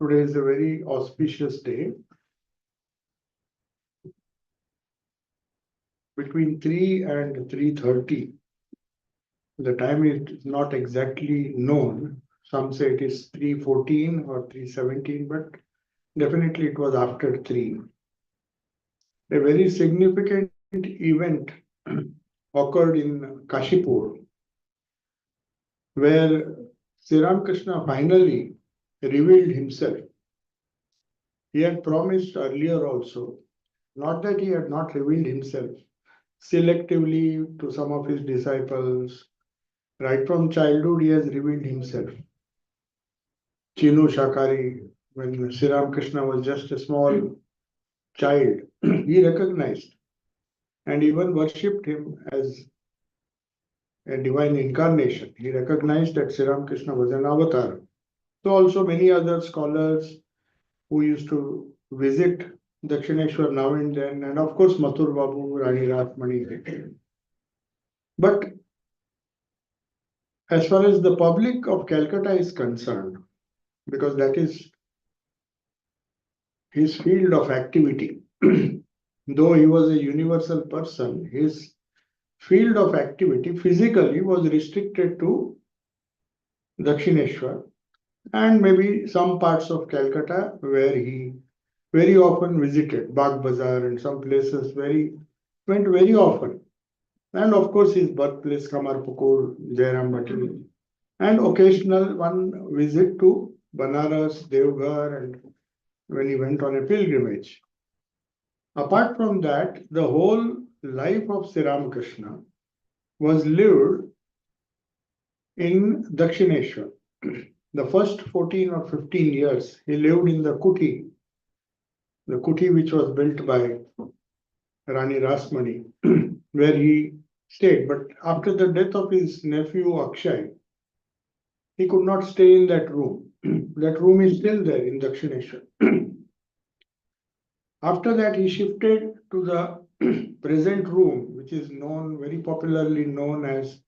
Today is a very auspicious day. Between 3 and 3:30, the time is not exactly known. Some say it is 3:14 or 3:17, but definitely it was after 3. A very significant event occurred in Kashipur, where Sri Ramakrishna finally revealed himself. He had promised earlier also, not that he had not revealed himself selectively to some of his disciples. Right from childhood, he has revealed himself. Chinu Shakari, when Sri Ramakrishna was just a small child, he recognized and even worshipped him as a divine incarnation. He recognized that Sri Ramakrishna was an avatar. So also many other scholars who used to visit Dakshineshwar now and then, and of course Mathur Babu, Rani Rasmani. But as far as the public of Calcutta is concerned, because that is his field of activity, though he was a universal person, his field of activity physically was restricted to Dakshineshwar and maybe some parts of Calcutta where he very often visited, Bagh Bazaar and some places where he went very often. And of course his birthplace, Kamarpukur, Jairambati, and occasional one visit to Banaras, Devghar, and when he went on a pilgrimage. Apart from that, the whole life of Sri Ramakrishna was lived in Dakshineshwar. The first 14 or 15 years, he lived in the kuti which was built by Rani Rasmani, where he stayed. But after the death of his nephew Akshay, he could not stay in that room. That room is still there in Dakshineshwar. After that, he shifted to the present room, which is known, very popularly known as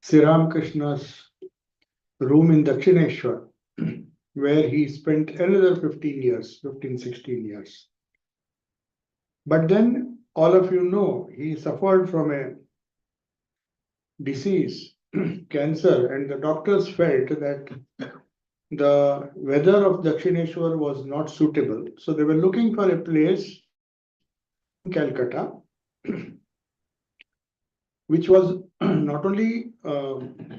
Sri Ramakrishna's room in Dakshineshwar, where he spent another 16 years. But then, all of you know, he suffered from a disease, cancer, and the doctors felt that the weather of Dakshineshwar was not suitable. So they were looking for a place in Calcutta, which was not only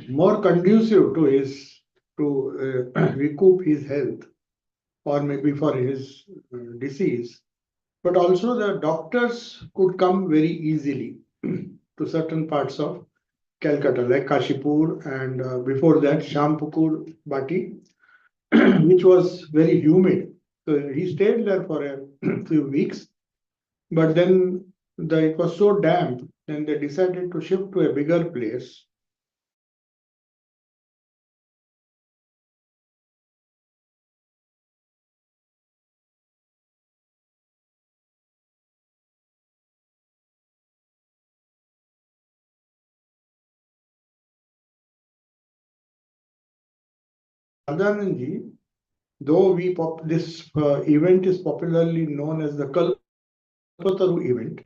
more conducive to recoup his health or maybe for his disease, but also the doctors could come very easily to certain parts of Calcutta, like Kashipur and before that Shampukur Bati, which was very humid. So he stayed there for a few weeks, but then it was so damp, then they decided to shift to a bigger place. Radhananji, though this event is popularly known as the Kalpataru event,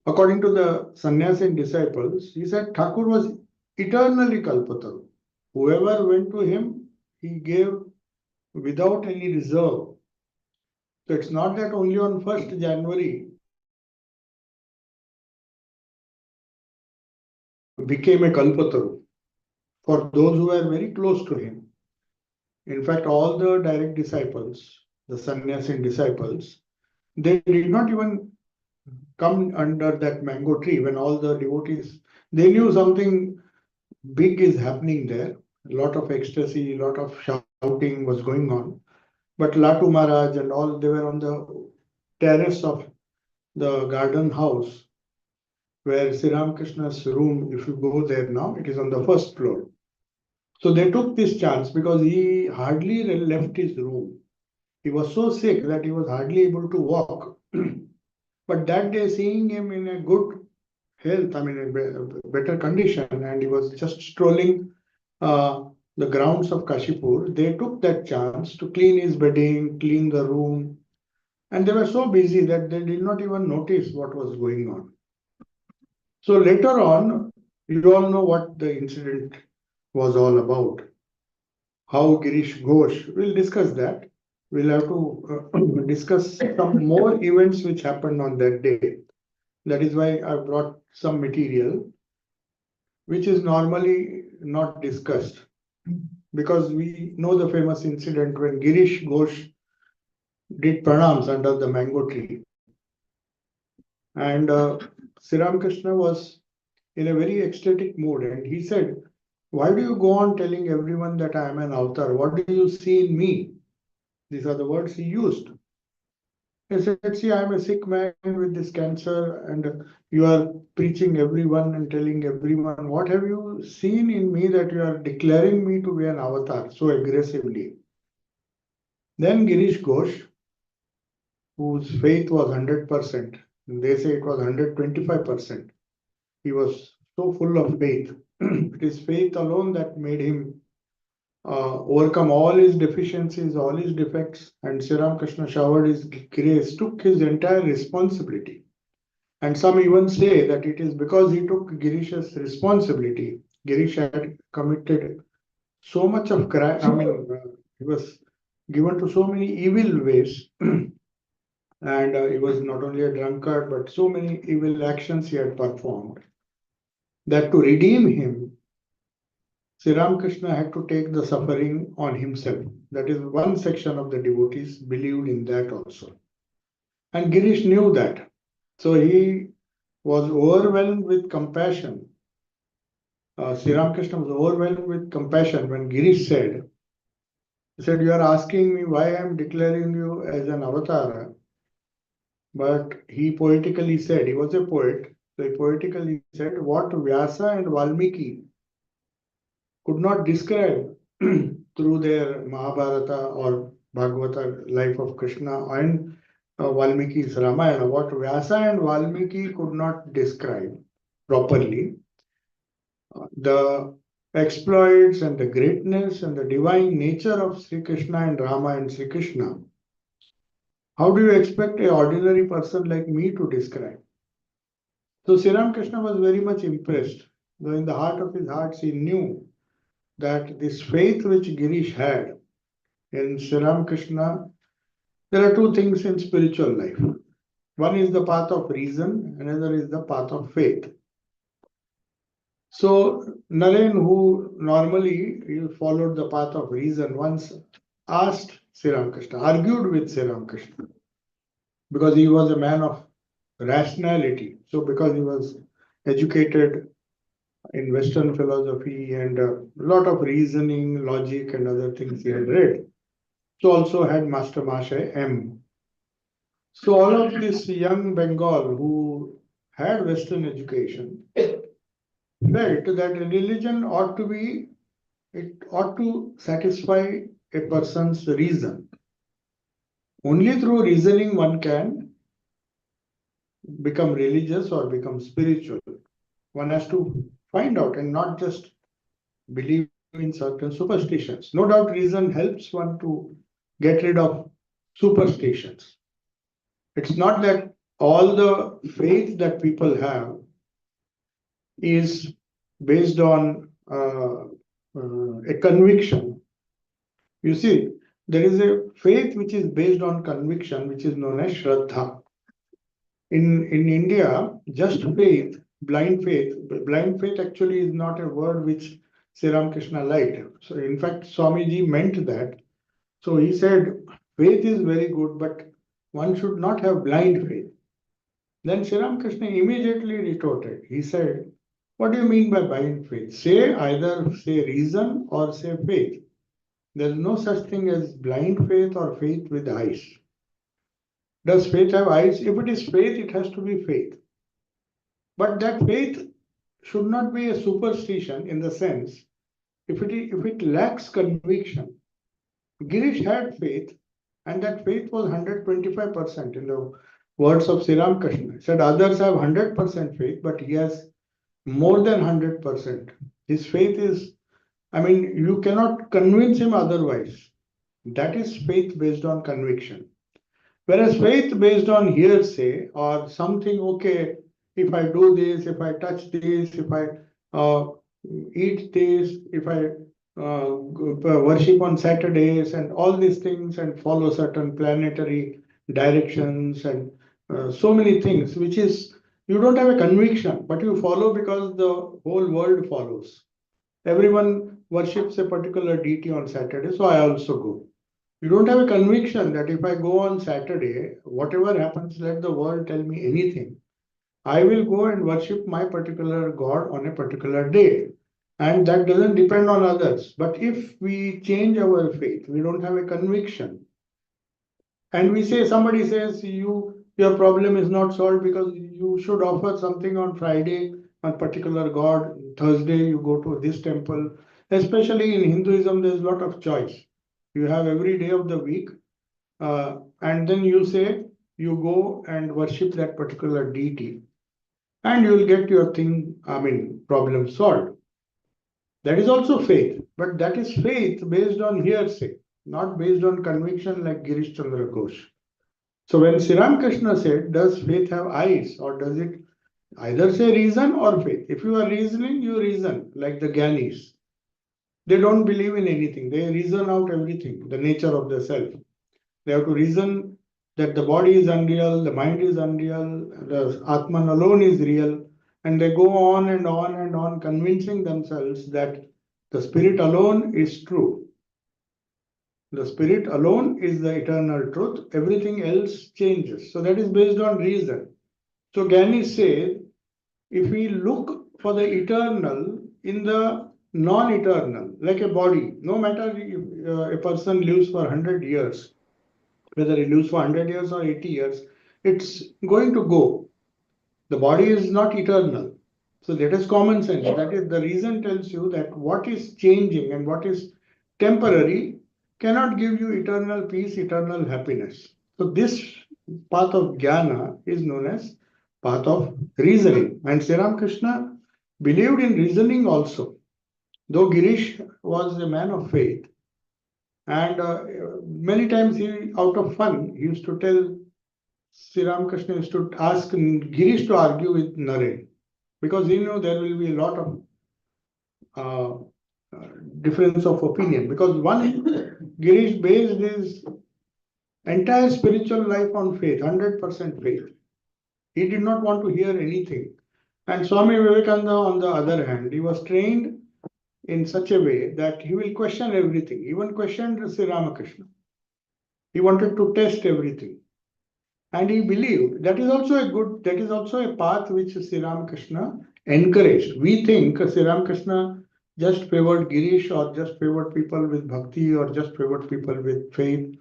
according to the Sannyasin disciples, he said Thakur was eternally Kalpataru. Whoever went to him, he gave without any reserve. So it's not that only on 1st January became a Kalpataru for those who were very close to him. In fact, all the direct disciples, the Sannyasin disciples, they did not even come under that mango tree when all the devotees, they knew something big is happening there. A lot of ecstasy, a lot of shouting was going on. But Latu Maharaj and all, they were on the terrace of the garden house where Sri Ramakrishna's room, if you go there now, it is on the 1st floor. So they took this chance because he hardly left his room. He was so sick that he was hardly able to walk. But that day, seeing him in a good health, I mean, a better condition, and he was just strolling the grounds of Kashipur, they took that chance to clean his bedding, clean the room, and they were so busy that they did not even notice what was going on. So later on, you all know what the incident was all about. How Girish Ghosh, we'll discuss that. We'll have to discuss some more events which happened on that day. That is why I brought some material which is normally not discussed, because we know the famous incident when Girish Ghosh did pranams under the mango tree. And Sri Ramakrishna was in a very ecstatic mood, and he said, "Why do you go on telling everyone that I am an avatar? What do you see in me?" These are the words he used. He said, "See, I am a sick man with this cancer, and you are preaching everyone and telling everyone. What have you seen in me that you are declaring me to be an avatar so aggressively?" Then Girish Ghosh, whose faith was 100%, they say it was 125%. He was so full of faith. It is faith alone that made him overcome all his deficiencies, all his defects, and Sri Ramakrishna showered his grace, took his entire responsibility. And some even say that it is because he took Girish's responsibility. Girish had committed so much of crime. I mean, he was given to so many evil ways. And he was not only a drunkard, but so many evil actions he had performed, that to redeem him, Sri Ramakrishna had to take the suffering on himself. That is, one section of the devotees believed in that also. And Girish knew that. So he was overwhelmed with compassion. Sri Ramakrishna was overwhelmed with compassion when Girish said, he said, "You are asking me why I am declaring you as an avatar." But he poetically said, he was a poet, so he poetically said, what Vyasa and Valmiki could not describe through their Mahabharata or Bhagavata life of Krishna and Valmiki's Ramayana, what Vyasa and Valmiki could not describe properly, the exploits and the greatness and the divine nature of Sri Krishna and Rama and Sri Krishna. How do you expect an ordinary person like me to describe? So Sri Ramakrishna was very much impressed, though in the heart of his hearts he knew that this faith which Girish had in Sri Ramakrishna, there are two things in spiritual life. One is the path of reason, another is the path of faith. So Naren, who normally followed the path of reason, once asked Sri Ramakrishna, argued with Sri Ramakrishna, because he was a man of rationality. So because he was educated in Western philosophy and a lot of reasoning, logic and other things he had read. So also had Master Mashay M. So all of this young Bengal who had Western education felt that religion ought to be, it ought to satisfy a person's reason. Only through reasoning one can become religious or become spiritual. One has to find out and not just believe in certain superstitions. No doubt reason helps one to get rid of superstitions. It's not that all the faith that people have is based on a conviction. You see, there is a faith which is based on conviction, which is known as Shraddha. In India, just faith, blind faith actually is not a word which Sri Ramakrishna liked. So in fact, Swamiji meant that. So he said, faith is very good, but one should not have blind faith. Then Sri Ramakrishna immediately retorted. He said, what do you mean by blind faith? Either say reason or say faith. There is no such thing as blind faith or faith with eyes. Does faith have eyes? If it is faith, it has to be faith. But that faith should not be a superstition in the sense, if it lacks conviction. Girish had faith, and that faith was 125% in the words of Sri Ramakrishna. He said others have 100% faith, but he has more than 100%. His faith is I mean, you cannot convince him otherwise. That is faith based on conviction. Whereas faith based on hearsay or something, okay, if I do this, if I touch this, if I uh, eat this, if I worship on Saturdays and all these things and follow certain planetary directions and so many things, which is you don't have a conviction, but you follow because the whole world follows. Everyone worships a particular deity on Saturday, so I also go. You don't have a conviction that if I go on Saturday, whatever happens, let the world tell me anything. I will go and worship my particular God on a particular day. And that doesn't depend on others. But if we change our faith, we don't have a conviction. And we say, somebody says, your problem is not solved because you should offer something on Friday, on particular God. Thursday, you go to this temple. Especially in Hinduism, there's a lot of choice. You have every day of the week and then you say you go and worship that particular deity and you will get your problem solved. That is also faith, but that is faith based on hearsay, not based on conviction like Girish Chandra Ghosh. So when Sri Ramakrishna said, does faith have eyes or does it either say reason or faith? If you are reasoning, you reason like the Gyanis. They don't believe in anything. They reason out everything, the nature of the self. They have to reason that the body is unreal, the mind is unreal, the Atman alone is real, and they go on and on and on, convincing themselves that the spirit alone is true. The spirit alone is the eternal truth, everything else changes. So that is based on reason. So Gani said, if we look for the eternal in the non-eternal, like a body, no matter if a person lives for 100 years, whether he lives for 100 years or 80 years, it's going to go. The body is not eternal. So that is common sense. That is the reason tells you that what is changing and what is temporary cannot give you eternal peace, eternal happiness. So this path of jnana is known as path of reasoning. And Sri Ramakrishna believed in reasoning also. Though Girish was a man of faith, and many times he, out of fun, he used to tell Sri Ramakrishna used to ask Girish to argue with Naren because he knew there will be a lot of uh, difference of opinion. Because one, Girish based his entire spiritual life on faith, 100% faith. He did not want to hear anything. And Swami Vivekananda, on the other hand, he was trained in such a way that he will question everything, even questioned Sri Ramakrishna. He wanted to test everything. And he believed that is also a path which Sri Ramakrishna encouraged. We think Sri Ramakrishna just favored Girish or just favored people with bhakti or just favored people with faith.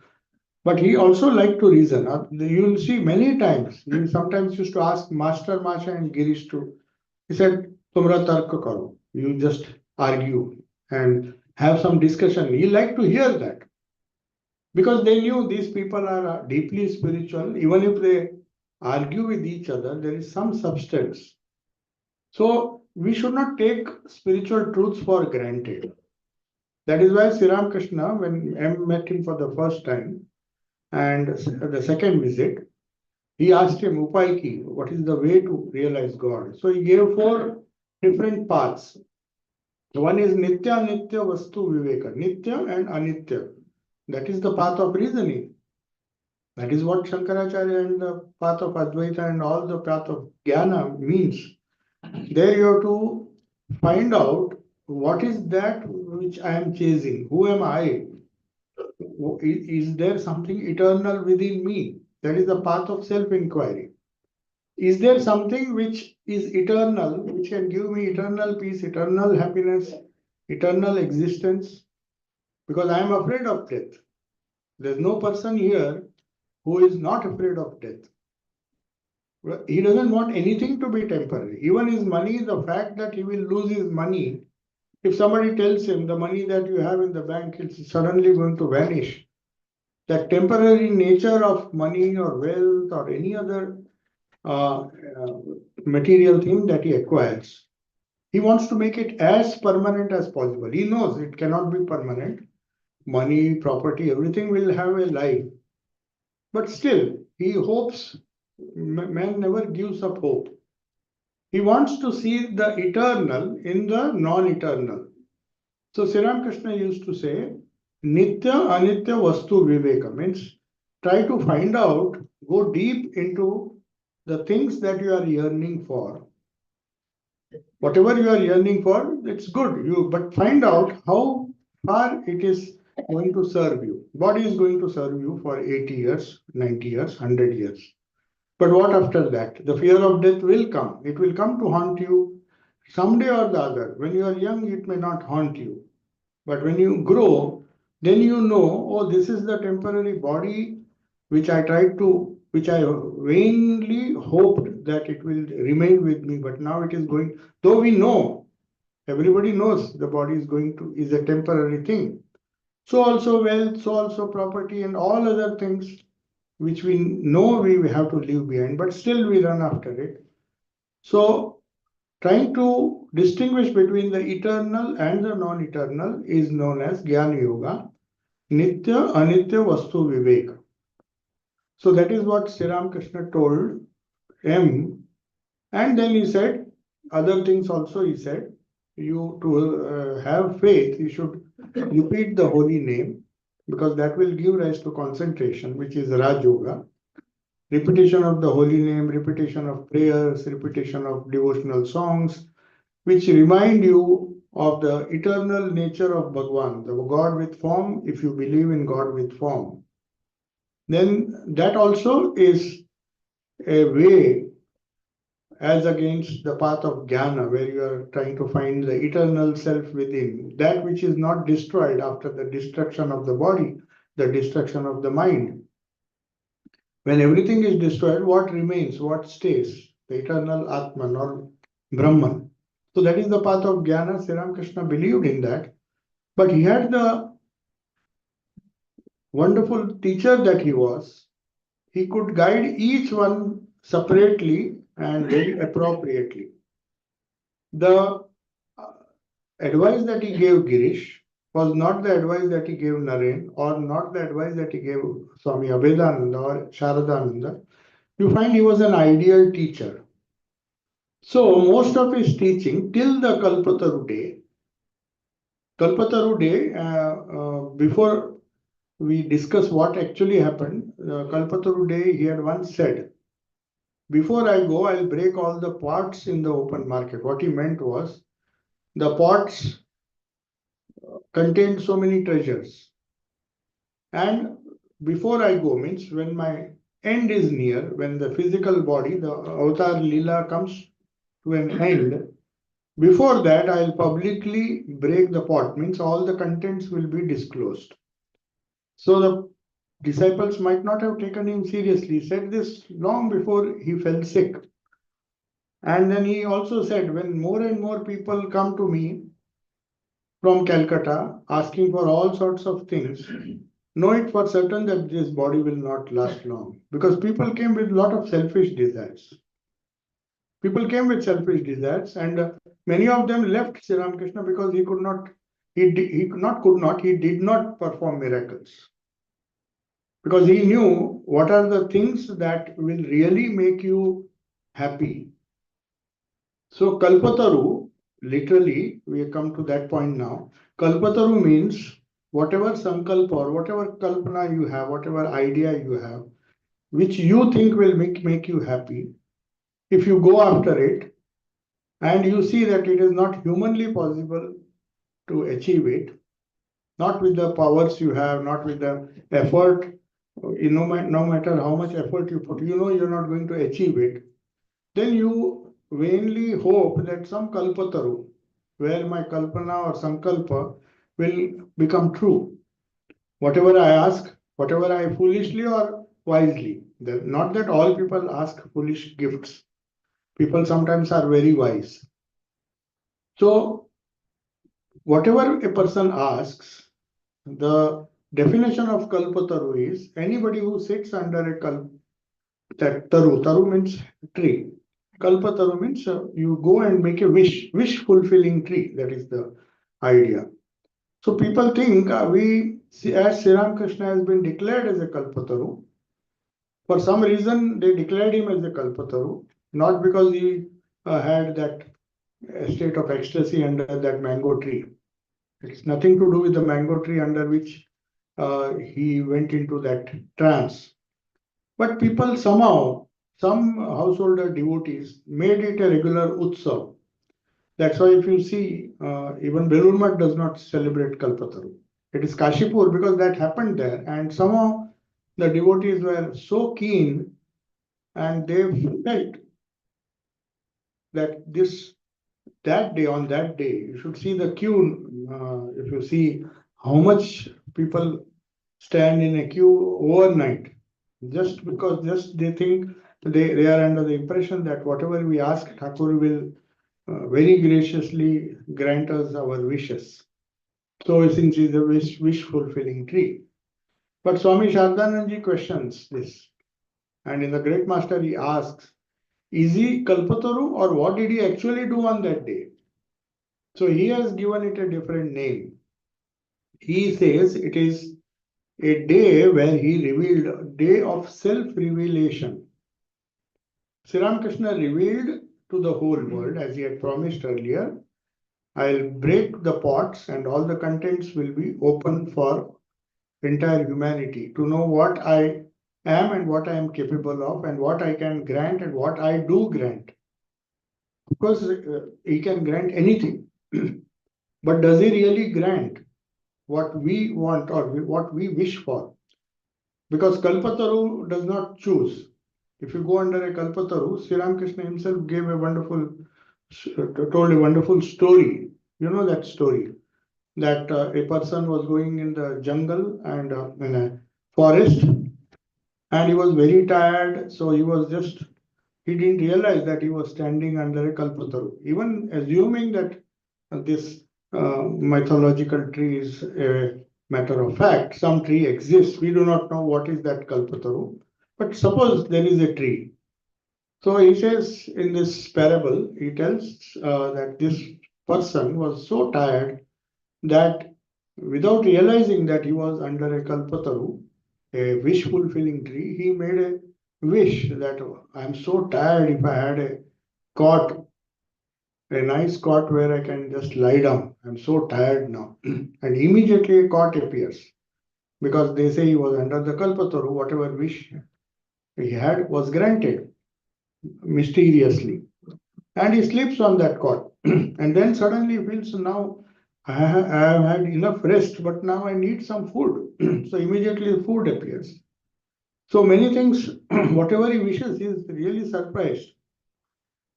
But he also liked to reason. You will see many times, he sometimes used to ask Master Masha and Girish to, he said, Tumra tarka karo. You just argue and have some discussion. He liked to hear that. Because they knew these people are deeply spiritual, even if they argue with each other, there is some substance. So we should not take spiritual truths for granted. That is why Sri Ramakrishna, when M met him for the first time and the second visit, he asked him, Upai ki, what is the way to realize God? So he gave 4 different paths. One is Nitya, Nitya, Vastu, Viveka. Nitya and Anitya. That is the path of reasoning. That is what Shankaracharya and the path of Advaita and all the path of Jnana means. There you have to find out what is that which I am chasing. Who am I? Is there something eternal within me? That is the path of self-inquiry. Is there something which is eternal, which can give me eternal peace, eternal happiness, eternal existence? Because I am afraid of death. There's no person here who is not afraid of death. He doesn't want anything to be temporary. Even his money, the fact that he will lose his money, if somebody tells him the money that you have in the bank is suddenly going to vanish, that temporary nature of money or wealth or any other uh, uh, material thing that he acquires, He wants to make it as permanent as possible. He knows it cannot be permanent. Money, property, everything will have a life. But still, he hopes, man never gives up hope. He wants to see the eternal in the non-eternal. So Sri Ramakrishna used to say, Nitya Anitya Vastu Viveka means try to find out, go deep into the things that you are yearning for. Whatever you are yearning for, it's good. But find out how far it is going to serve you. Body is going to serve you for 80 years, 90 years, 100 years. But what after that? The fear of death will come. It will come to haunt you someday or the other. When you are young, it may not haunt you. But when you grow, then you know, oh, this is the temporary body which I vainly hoped that it will remain with me. But now it is going, though we know, everybody knows the body is a temporary thing. So also wealth, so also property, and all other things which we know we have to leave behind, but still we run after it. So trying to distinguish between the eternal and the non-eternal is known as Jnana Yoga, Nitya Anitya Vastu Viveka. So that is what Sri Ramakrishna told M. And then he said, other things also he said, you to have faith, you should repeat the holy name because that will give rise to concentration, which is Raj Yoga. Repetition of the holy name, repetition of prayers, repetition of devotional songs, which remind you of the eternal nature of Bhagwan, the God with form, if you believe in God with form. Then that also is a way as against the path of jnana, where you are trying to find the eternal self within, that which is not destroyed after the destruction of the body, the destruction of the mind. When everything is destroyed, what remains, what stays? The eternal Atman or Brahman. So that is the path of jnana. Sri Ramakrishna believed in that. But he had the wonderful teacher that he was. He could guide each one separately and very appropriately. The advice that he gave Girish was not the advice that he gave Naren or not the advice that he gave Swami Abhedananda or Sharadananda. You find he was an ideal teacher. So most of his teaching till the Kalpataru day, before we discuss what actually happened, Kalpataru day he had once said, before I go, I'll break all the pots in the open market. What he meant was, the pots contained so many treasures. And before I go, means when my end is near, when the physical body, the avatar lila comes to an end, before that I'll publicly break the pot, means all the contents will be disclosed. So the disciples might not have taken him seriously. He said this long before he fell sick. And then he also said, when more and more people come to me from Calcutta asking for all sorts of things, know it for certain that this body will not last long. Because people came with a lot of selfish desires. People came with selfish desires, and many of them left Sri Ramakrishna because he did not perform miracles. Because he knew what are the things that will really make you happy. So Kalpataru, literally, we come to that point now. Kalpataru means whatever sankalpa or whatever kalpana you have, whatever idea you have, which you think will make you happy, if you go after it and you see that it is not humanly possible to achieve it, not with the powers you have, not with the effort, no matter how much effort you put, you know you're not going to achieve it, then you vainly hope that some kalpataru, where my kalpana or sankalpa will become true. Whatever I ask, whatever I foolishly or wisely, not that all people ask foolish gifts. People sometimes are very wise. So, whatever a person asks, the definition of kalpataru is anybody who sits under a that taru means tree. Kalpataru means you go and make a wish fulfilling tree. That is the idea. So people think we see as Sri Ramakrishna has been declared as a Kalpataru. For some reason, they declared him as a Kalpataru, not because he had that state of ecstasy under that mango tree. It's nothing to do with the mango tree under which he went into that trance. But people somehow, some householder devotees made it a regular utsav. That's why if you see, even Belur Math does not celebrate Kalpataru. It is Kashipur because that happened there. And somehow the devotees were so keen and they felt that that day, on that day, you should see the queue. If you see how much people stand in a queue overnight, just they think they are under the impression that whatever we ask, Thakur will very graciously grant us our wishes. So since it's a wish fulfilling tree. But Swami Sarvasthananda questions this. And in the Great Master, he asks, is he Kalpataru or what did he actually do on that day? So he has given it a different name. He says it is a day where he revealed, a day of self-revelation. Sri Ramakrishna revealed to the whole world, as he had promised earlier, I'll break the pots and all the contents will be open for entire humanity to know what I am and what I am capable of and what I can grant and what I do grant. Of course, he can grant anything, but does he really grant what we want or what we wish for? Because Kalpataru does not choose. If you go under a Kalpataru, Sri Ramakrishna himself gave a told a wonderful story. You know that story, that a person was going in the jungle and in a forest, and he was very tired, so he didn't realize that he was standing under a Kalpataru. Even assuming that this mythological tree is a matter of fact, some tree exists, we do not know what is that Kalpataru, but suppose there is a tree. So he says in this parable, he tells that this person was so tired that without realizing that he was under a Kalpataru, a wish fulfilling tree, he made a wish that I'm so tired, if I had a cot, a nice cot where I can just lie down. I'm so tired now. And immediately a cot appears because they say he was under the Kalpataru, whatever wish he had was granted mysteriously. And he sleeps on that cot. And then suddenly he feels now I have had enough rest, but now I need some food. So immediately the food appears. So many things, whatever he wishes, he is really surprised.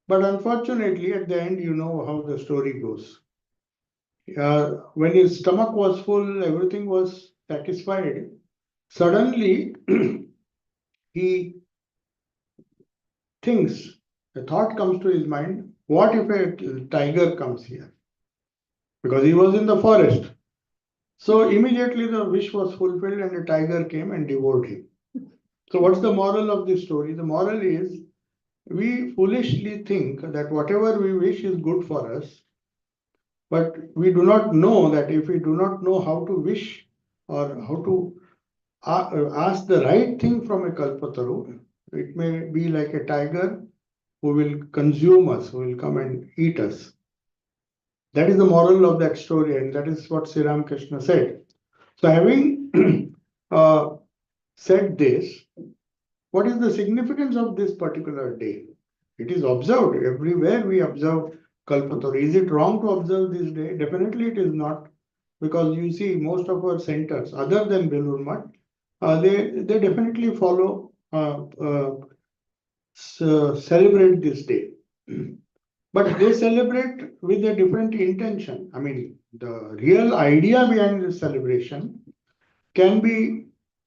But unfortunately, at the end, you know how the story goes. When his stomach was full, everything was satisfied. Suddenly, he thinks, a thought comes to his mind, what if a tiger comes here? Because he was in the forest. So immediately the wish was fulfilled and a tiger came and devoured him. So what's the moral of this story? The moral is we foolishly think that whatever we wish is good for us, but we do not know that if we do not know how to wish or how to ask the right thing from a Kalpataru, it may be like a tiger who will consume us, who will come and eat us. That is the moral of that story, and that is what Sri Ramakrishna said. So having said this, what is the significance of this particular day? It is observed. Everywhere we observe Kalpataru. Is it wrong to observe this day? Definitely it is not. Because you see, most of our centers, other than Belur Math, they definitely follow, celebrate this day. But they celebrate with a different intention. I mean, the real idea behind this celebration can be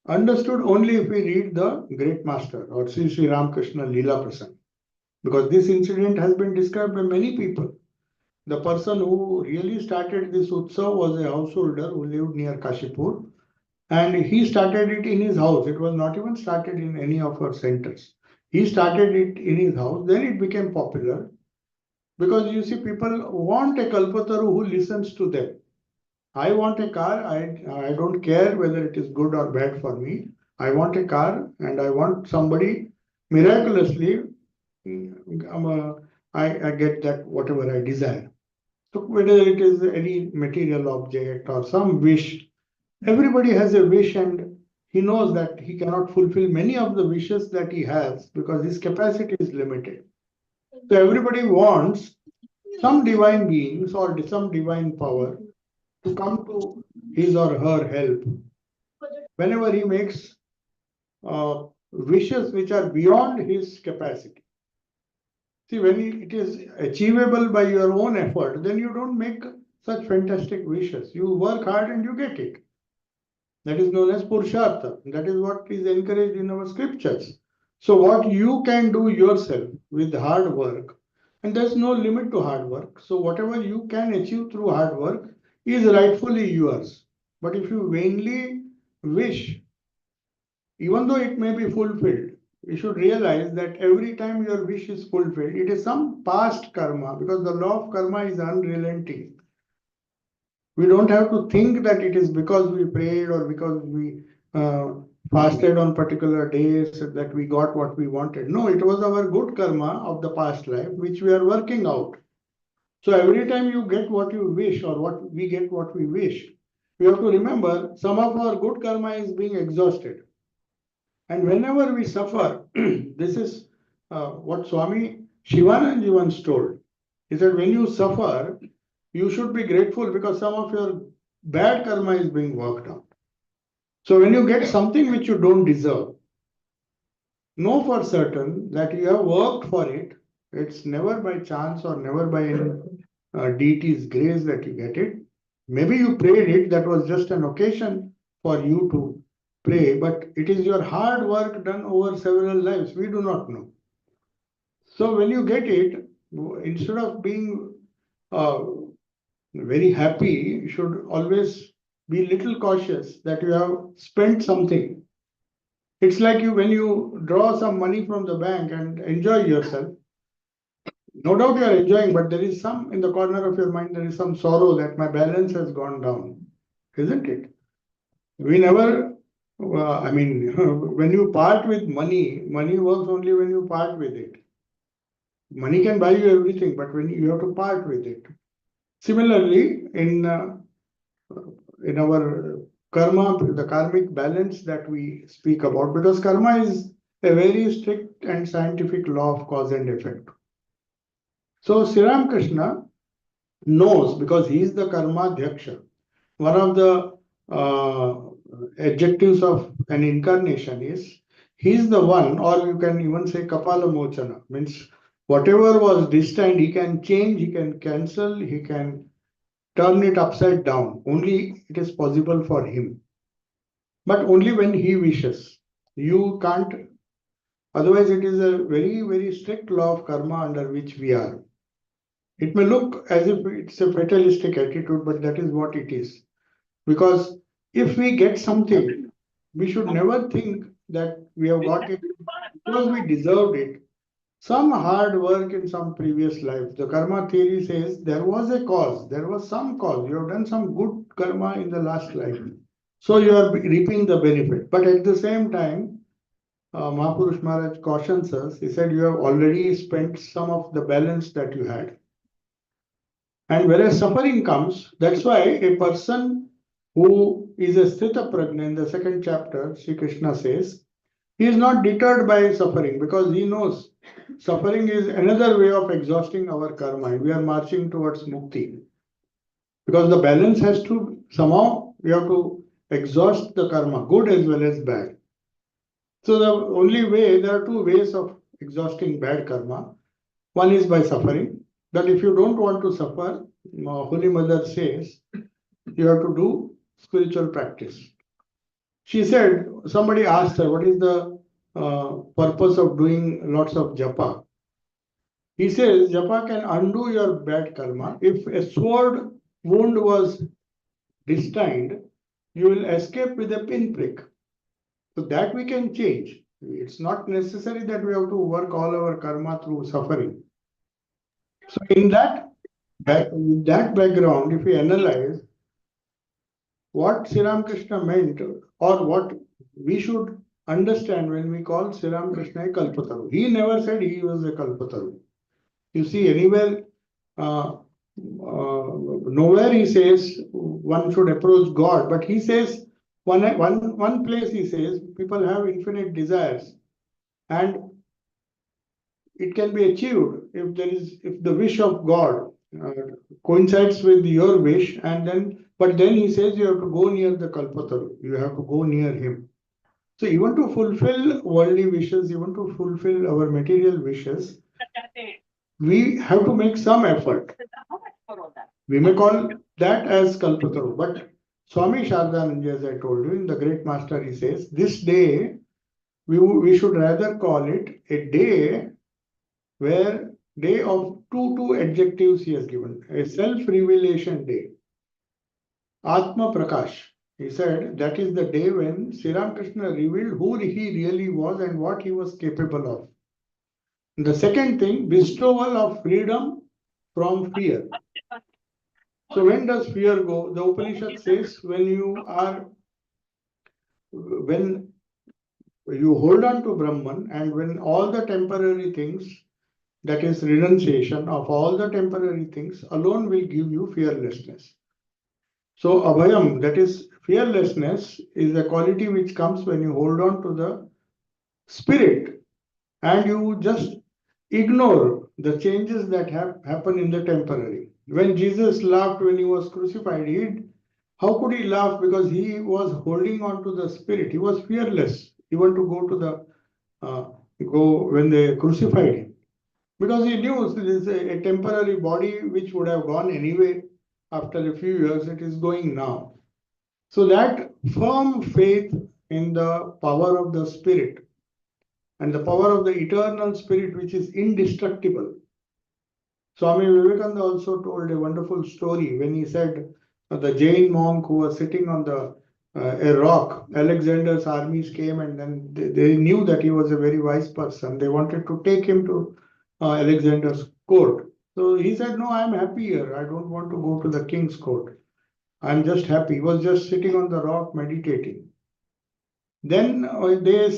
understood only if we read the Great Master or Sri Ramakrishna Leela Prasanga. Because this incident has been described by many people. The person who really started this utsav was a householder who lived near Kashipur, and he started it in his house. It was not even started in any of our centers. He started it in his house, then it became popular because you see, people want a Kalpataru who listens to them. I want a car, I don't care whether it is good or bad for me. I want a car and I want somebody miraculously, I get that whatever I desire. So whether it is any material object or some wish, everybody has a wish and he knows that he cannot fulfill many of the wishes that he has because his capacity is limited. So everybody wants some divine beings or some divine power to come to his or her help whenever he makes wishes which are beyond his capacity. See, when it is achievable by your own effort, then you don't make such fantastic wishes. You work hard and you get it. That is known as Purushartha. That is what is encouraged in our scriptures. So, what you can do yourself with hard work, and there's no limit to hard work. So, whatever you can achieve through hard work is rightfully yours. But if you vainly wish, even though it may be fulfilled, you should realize that every time your wish is fulfilled, it is some past karma because the law of karma is unrelenting. We don't have to think that it is because we prayed or because we uh, fasted on particular days that we got what we wanted. No, it was our good karma of the past life which we are working out. So every time you get what you wish or what we get what we wish, we have to remember some of our good karma is being exhausted. And whenever we suffer, this is what Swami Shivananji once told. He said, when you suffer, you should be grateful because some of your bad karma is being worked out. So when you get something which you don't deserve, know for certain that you have worked for it. It's never by chance or never by any deity's grace that you get it. Maybe you prayed it, that was just an occasion for you to pray, but it is your hard work done over several lives. We do not know. So when you get it, instead of being very happy, you should always be little cautious that you have spent something. It's like you when you draw some money from the bank and enjoy yourself. No doubt you are enjoying, but there is some in the corner of your mind, there is some sorrow that my balance has gone down, isn't it? We never, I mean, when you part with money, money works only when you part with it. Money can buy you everything, but when you have to part with it. Similarly, in our karma, the karmic balance that we speak about, because karma is a very strict and scientific law of cause and effect. So Sri Ramakrishna knows because he is the karma dhyaksha. One of the adjectives of an incarnation is he is the one, or you can even say kapala mochana, means whatever was destined, he can change, he can cancel, he can turn it upside down. Only it is possible for him. But only when he wishes. You can't, otherwise, it is a very, very strict law of karma under which we are. It may look as if it's a fatalistic attitude, but that is what it is. Because if we get something, we should never think that we have got it because we deserved it. Some hard work in some previous life. The karma theory says there was a cause, there was some cause. You have done some good karma in the last life. So you are reaping the benefit. But at the same time, Mahapurush Maharaj cautions us. He said, you have already spent some of the balance that you had. And whereas suffering comes, that's why a person who is a Sthita Prajna in the second chapter, Sri Krishna says, he is not deterred by suffering because he knows suffering is another way of exhausting our karma and we are marching towards mukti. Because the balance has to somehow, we have to exhaust the karma, good as well as bad. So the only way, there are two ways of exhausting bad karma. One is by suffering. That if you don't want to suffer, Holy Mother says, you have to do spiritual practice. She said, somebody asked her, what is the purpose of doing lots of japa? He says, japa can undo your bad karma. If a sword wound was destined, you will escape with a pinprick. So that we can change. It's not necessary that we have to work all our karma through suffering. So in with that background, if we analyze what Sri Ramakrishna meant, or what we should understand when we call Sri Ramakrishna a Kalpataru. He never said he was a Kalpataru. You see, anywhere, nowhere he says one should approach God, but he says one place he says people have infinite desires, and it can be achieved if the wish of God coincides with your wish, but then he says you have to go near the Kalpataru, you have to go near him. So even to fulfill worldly wishes, even to fulfill our material wishes, we have to make some effort. We may call that as Kalpataru, but Swami Sarvasthananda, as I told you, in the Great Master, he says, this day, we should rather call it a day where day of two adjectives he has given. A self-revelation day. Atma Prakash. He said that is the day when Sri Ramakrishna revealed who he really was and what he was capable of. The second thing, bestowal of freedom from fear. So when does fear go? The Upanishad says when you hold on to Brahman, and when all the temporary things, that is renunciation of all the temporary things, alone will give you fearlessness. So abhayam, that is fearlessness, is a quality which comes when you hold on to the spirit and you just ignore the changes that have happened in the temporary. When Jesus laughed when he was crucified, how could he laugh? Because he was holding on to the spirit. He was fearless even to go when they crucified him. Because he knew this is a temporary body which would have gone anyway after a few years, it is going now. So that firm faith in the power of the spirit and the power of the eternal spirit which is indestructible. Swami Vivekananda also told a wonderful story when he said the Jain monk who was sitting on a rock, Alexander's armies came, and then they knew that he was a very wise person. They wanted to take him to Alexander's court. So he said, no, I'm happy here. I don't want to go to the king's court. I'm just happy. He was just sitting on the rock meditating. Then they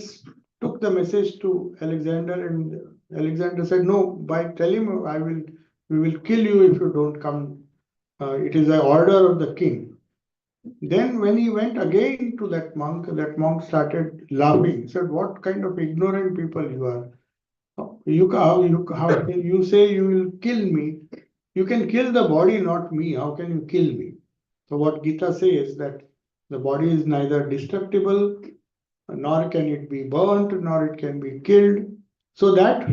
took the message to Alexander, and Alexander said, no, tell him we will kill you if you don't come. It is an order of the king. Then when he went again to that monk started laughing. He said, what kind of ignorant people you are? You say you will kill me. You can kill the body, not me. How can you kill me? So what Gita says that the body is neither destructible, nor can it be burnt, nor it can be killed. So that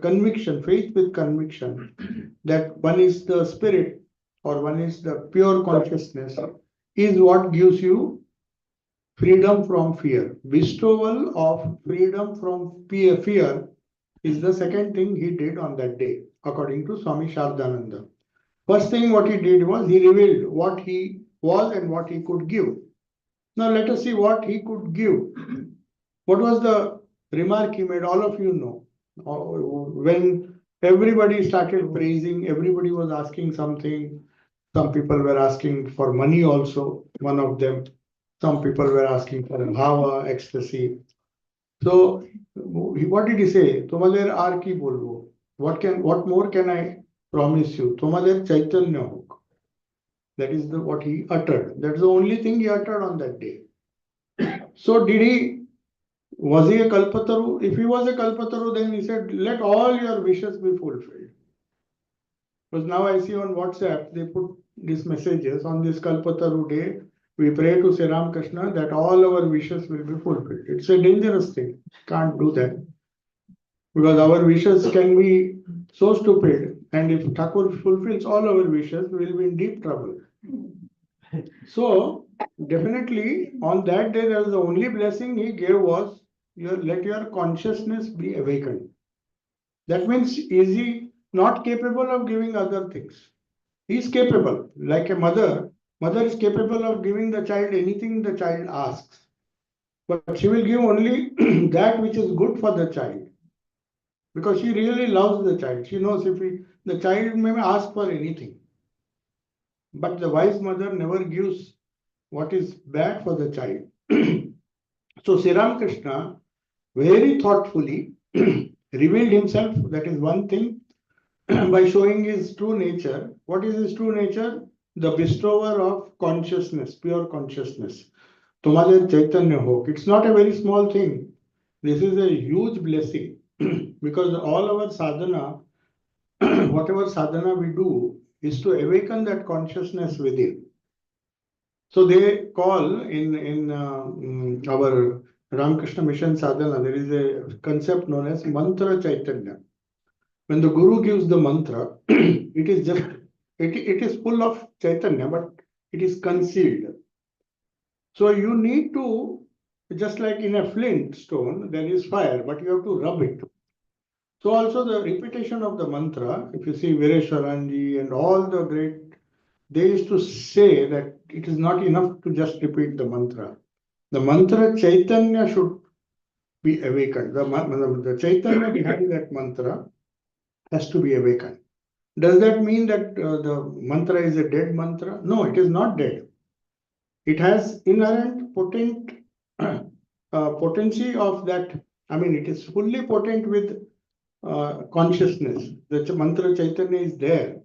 conviction, faith with conviction, that one is the spirit or one is the pure consciousness, is what gives you freedom from fear. Bestowal of freedom from fear is the second thing he did on that day, according to Swami Sarvasthananda. First thing what he did was he revealed what he was and what he could give. Now let us see what he could give. What was the remark he made? All of you know. When everybody started praising, everybody was asking something. Some people were asking for money also, one of them. Some people were asking for bhava, ecstasy. So what did he say? Tomader aar ki bolbo? What more can I promise you? Tomader chaitanya hok. That is what he uttered. That's the only thing he uttered on that day. So was he a Kalpataru? If he was a Kalpataru, then he said, let all your wishes be fulfilled. Because now I see on WhatsApp, they put these messages on this Kalpataru day. We pray to Sri Ramakrishna that all our wishes will be fulfilled. It's a dangerous thing. Can't do that. Because our wishes can be so stupid. And if Thakur fulfills all our wishes, we will be in deep trouble. So, definitely on that day, there was the only blessing he gave was let your consciousness be awakened. That means, is he not capable of giving other things? He is capable. Like a mother is capable of giving the child anything the child asks. but she will give only that which is good for the child, because she really loves the child. She knows if the child may ask for anything, but the wise mother never gives what is bad for the child. So Sri Ramakrishna very thoughtfully revealed himself, that is one thing, by showing his true nature. What is his true nature? The bestower of consciousness, pure consciousness. Tumhare Chaitanya ho. It's not a very small thing. This is a huge blessing because all our sadhana, whatever sadhana we do, is to awaken that consciousness within. So they call in our Ramakrishna Mission sadhana, there is a concept known as mantra Chaitanya. When the Guru gives the mantra, it is just it is full of Chaitanya, but it is concealed. So you need to, just like in a flint stone, there is fire, but you have to rub it. So also the repetition of the mantra, if you see Vireshwaranji and all the great, they used to say that it is not enough to just repeat the mantra. The mantra Chaitanya should be awakened. The Chaitanya behind that mantra has to be awakened. Does that mean that the mantra is a dead mantra? No, it is not dead. It has inherent potency of that. I mean, it is fully potent with consciousness. The mantra Chaitanya is there.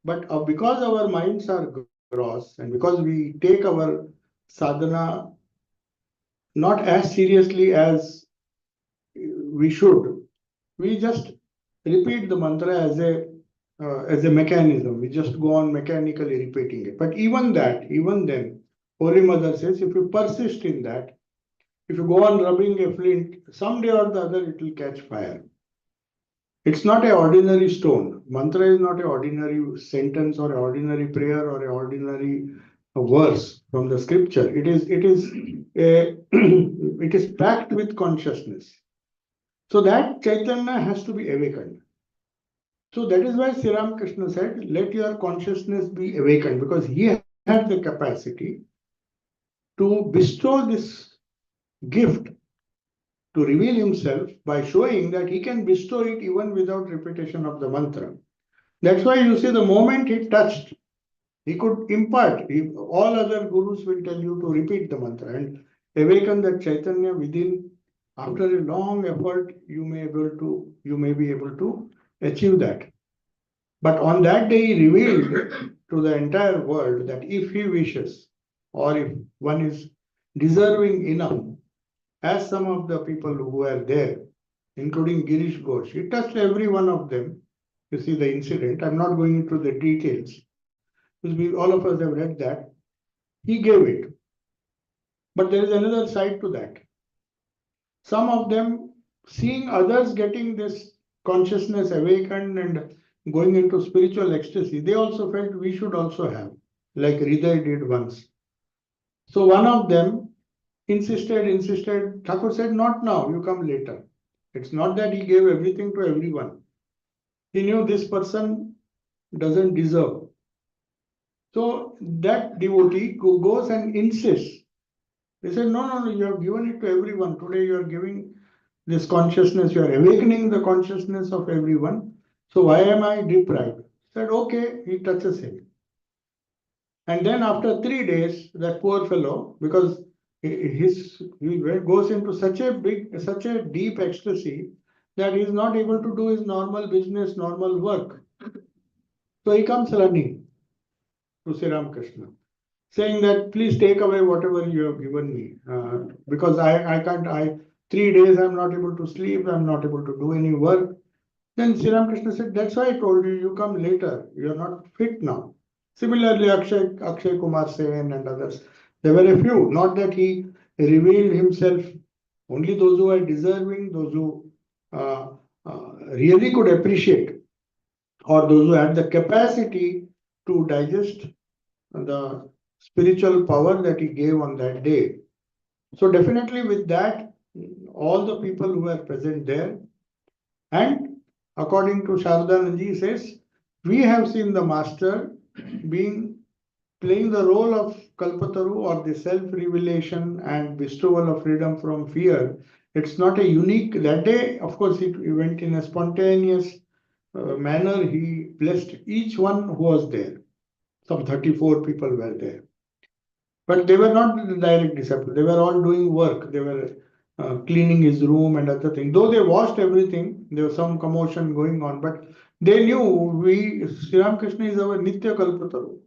But because our minds are gross and because we take our sadhana not as seriously as we should, we just repeat the mantra as a mechanism. We just go on mechanically repeating it. But even then, Holy Mother says, if you persist in that, if you go on rubbing a flint, someday or the other it will catch fire. It's not an ordinary stone. Mantra is not an ordinary sentence or an ordinary prayer or an ordinary verse from the scripture. It is it is packed with consciousness. So that Chaitanya has to be awakened. So that is why Sri Ramakrishna said, let your consciousness be awakened, because he had the capacity to bestow this gift, to reveal himself by showing that he can bestow it even without repetition of the mantra. That's why you see the moment he touched, he could impart. All other gurus will tell you to repeat the mantra and awaken that Chaitanya within. After a long effort, you may be able to achieve that. But on that day, he revealed to the entire world that if he wishes, or if one is deserving enough, as some of the people who were there, including Girish Ghosh, he touched every one of them. You see the incident. I'm not going into the details because all of us have read that. He gave it. But there is another side to that. Some of them, seeing others getting this consciousness awakened and going into spiritual ecstasy, they also felt we should also have, like Hriday did once. So one of them insisted. Thakur said, not now, you come later. It's not that he gave everything to everyone. He knew this person doesn't deserve. So that devotee goes and insists. They said, no, you have given it to everyone. Today you are giving this consciousness, you are awakening the consciousness of everyone. So why am I deprived? Said, okay, he touches him. And then after 3 days, that poor fellow, because he goes into such a deep ecstasy that he is not able to do his normal business, normal work. So he comes running to Sri Ramakrishna, saying that please take away whatever you have given me, because I can't. 3 days I'm not able to sleep. I'm not able to do any work. Then Sri Ramakrishna said, that's why I told you, you come later. You are not fit now. Similarly, Akshay Kumar Sen and others, there were a few. Not that he revealed himself. Only those who are deserving, those who uh, really could appreciate, or those who had the capacity to digest the spiritual power that he gave on that day. So definitely with that, all the people who were present there, and according to Shardananji says, we have seen the master being playing the role of Kalpataru or the self-revelation and bestowal of freedom from fear. It's not a unique, that day, of course, it went in a spontaneous manner. He blessed each one who was there. Some 34 people were there. But they were not the direct disciples. They were all doing work. They were cleaning his room and other things. Though they washed everything, there was some commotion going on. But they knew Sri Ramakrishna is our Nitya Kalpataru.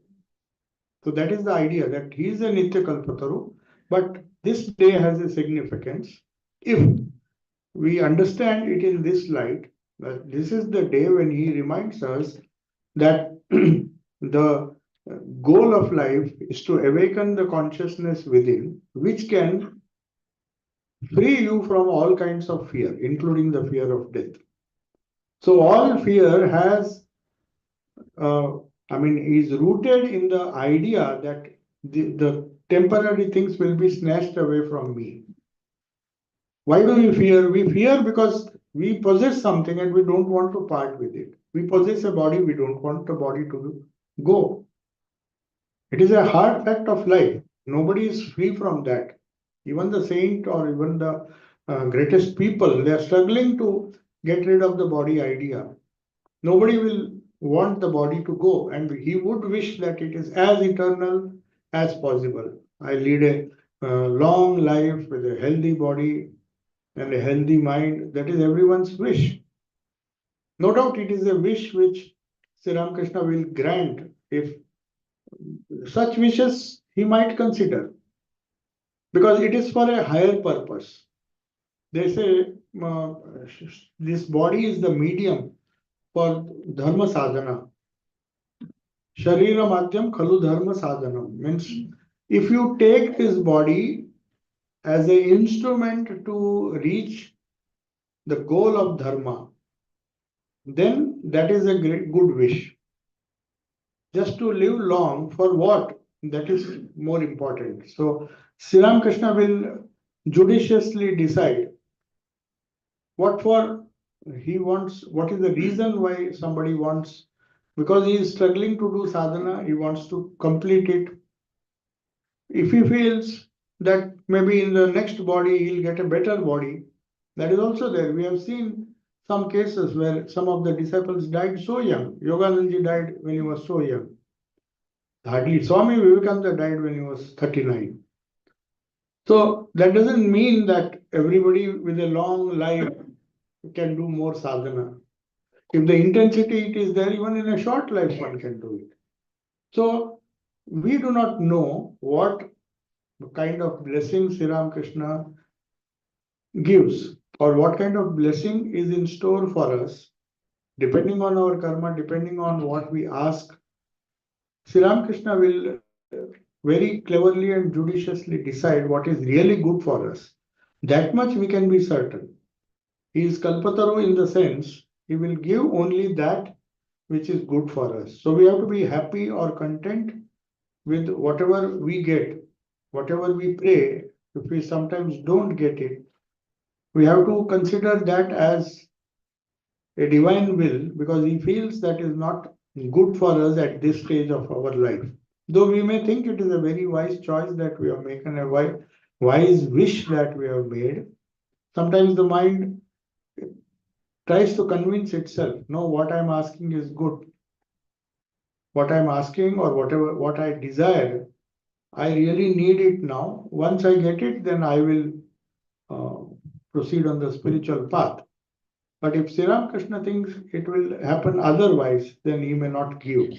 So that is the idea, that he is a Nitya Kalpataru. But this day has a significance. If we understand it in this light, that this is the day when he reminds us that the goal of life is to awaken the consciousness within, which can free you from all kinds of fear, including the fear of death. So all fear has, is rooted in the idea that the temporary things will be snatched away from me. Why do we fear? We fear because we possess something and we don't want to part with it. We possess a body, we don't want the body to go. It is a hard fact of life. Nobody is free from that. Even the saint or even the greatest people, they are struggling to get rid of the body idea. Nobody will want the body to go, and he would wish that it is as eternal as possible. I lead a long life with a healthy body and a healthy mind. That is everyone's wish. No doubt it is a wish which Sri Ramakrishna will grant if such wishes he might consider, because it is for a higher purpose. They say this body is the medium for dharma sadhana. Sharira madhyam khalu dharma sadhanam. Means if you take this body as an instrument to reach the goal of dharma, then that is a great good wish. Just to live long for what? That is more important. So Sri Ramakrishna will judiciously decide what for he wants, what is the reason why somebody wants, because he is struggling to do sadhana, he wants to complete it. If he feels that maybe in the next body he'll get a better body, that is also there. We have seen some cases where some of the disciples died so young. Yoganandaji died when he was so young. Hardly Swami Vivekananda died when he was 39. So that doesn't mean that everybody with a long life can do more sadhana. If the intensity it is there, even in a short life one can do it. So we do not know what kind of blessing Sri Ramakrishna gives or what kind of blessing is in store for us, depending on our karma, depending on what we ask. Sri Ramakrishna will very cleverly and judiciously decide what is really good for us. That much we can be certain. He is Kalpataru in the sense he will give only that which is good for us. So we have to be happy or content with whatever we get, whatever we pray. If we sometimes don't get it, we have to consider that as a divine will, because he feels that is not good for us at this stage of our life. Though we may think it is a very wise choice that we have made and a wise wish that we have made, sometimes the mind tries to convince itself, no, what I'm asking is good. What I'm asking or whatever what I desire, I really need it now. Once I get it, then I will proceed on the spiritual path. But if Sri Ramakrishna thinks it will happen otherwise, then he may not give.